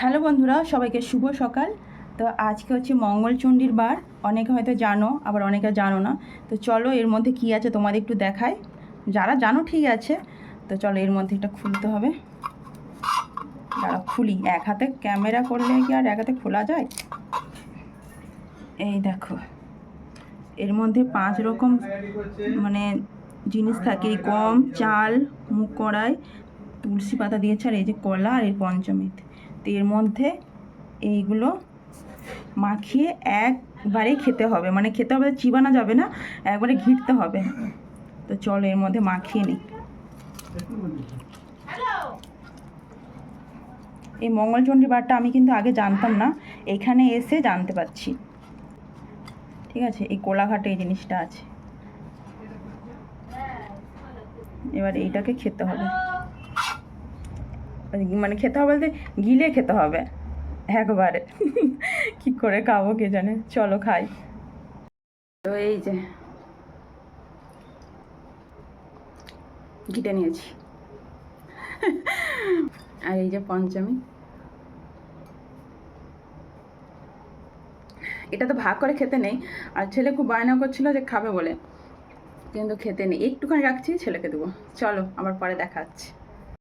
Hello বন্ধুরা, সবাইকে শুভ সকাল। তো আজকে হচ্ছে মঙ্গলচণ্ডীর বার। অনেকে হয়তো জানো, আবার অনেকে জানো না। তো চলো এর মধ্যে কী আছে তোমাদের একটু দেখাই। যারা জানো ঠিক আছে, তো চলো এর মধ্যে এটা খুলতে হবে। যারা খুলি, এক হাতে ক্যামেরা করলে কি আর এক হাতে খোলা যায়? এই দেখো, এর মধ্যে 5 রকম মানে জিনিস থাকে। গম, চাল, মুগ কড়াই, তুলসী পাতা দিয়েছে, আর এই যে কলা, আর এই পঞ্চমৃত। তো এর মধ্যে এইগুলো মাখিয়ে একবারেই খেতে হবে, মানে খেতে হবে, চিবানো যাবে না, একবারে ঘিরতে হবে। তো চলো এর মধ্যে মাখিয়ে নিই। এই মঙ্গলচণ্ডী বারটা আমি কিন্তু আগে জানতাম না, এখানে এসে জানতে পারছি। ঠিক আছে, এই কোলাঘাটে এই জিনিসটা আছে। এবার এইটাকে খেতে হবে, মানে খেতে হবে বলতে গিলে খেতে হবে একবারে। কি করে খাবো কে জানে, চলো খাই। তো এই যে ঘিটে নিয়েছি, আর এই যে পঞ্চমী। এটা তো ভাগ করে খেতে নেই, আর ছেলে খুব বায়না করছিল যে খাবে বলে, কিন্তু খেতে নেই, একটুখানি রাখছি, ছেলেকে দেবো। চলো আবার পরে দেখা হচ্ছে।